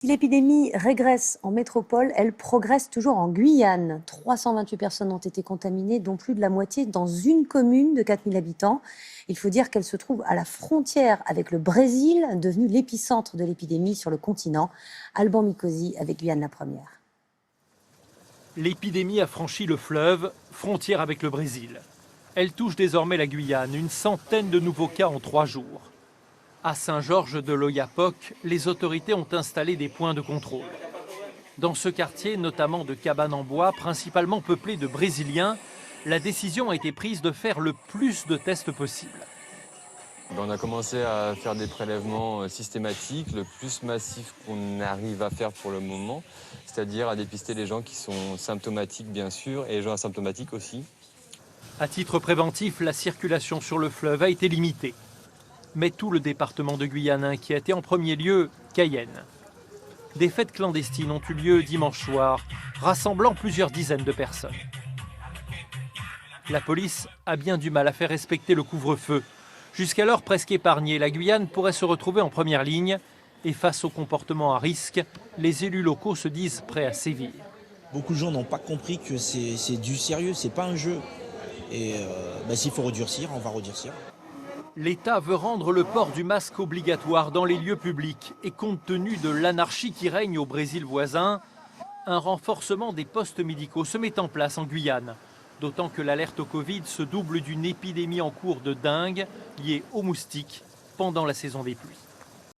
Si l'épidémie régresse en métropole, elle progresse toujours en Guyane. 328 personnes ont été contaminées, dont plus de la moitié dans une commune de 4000 habitants. Il faut dire qu'elle se trouve à la frontière avec le Brésil, devenu l'épicentre de l'épidémie sur le continent. Alban Mikosi avec Guyane la première. L'épidémie a franchi le fleuve, frontière avec le Brésil. Elle touche désormais la Guyane, une centaine de nouveaux cas en 3 jours. À Saint-Georges de l'Oyapock, les autorités ont installé des points de contrôle. Dans ce quartier, notamment de cabanes en bois, principalement peuplé de Brésiliens, la décision a été prise de faire le plus de tests possible. On a commencé à faire des prélèvements systématiques, le plus massif qu'on arrive à faire pour le moment, c'est-à-dire à dépister les gens qui sont symptomatiques bien sûr et les gens asymptomatiques aussi. À titre préventif, la circulation sur le fleuve a été limitée. Mais tout le département de Guyane inquiète et en premier lieu Cayenne. Des fêtes clandestines ont eu lieu dimanche soir, rassemblant plusieurs dizaines de personnes. La police a bien du mal à faire respecter le couvre-feu. Jusqu'alors presque épargnée, la Guyane pourrait se retrouver en première ligne. Et face au comportement à risque, les élus locaux se disent prêts à sévir. Beaucoup de gens n'ont pas compris que c'est du sérieux, c'est pas un jeu. Et s'il faut redurcir, on va redurcir. L'État veut rendre le port du masque obligatoire dans les lieux publics et compte tenu de l'anarchie qui règne au Brésil voisin, un renforcement des postes médicaux se met en place en Guyane. D'autant que l'alerte au Covid se double d'une épidémie en cours de dengue liée aux moustiques pendant la saison des pluies.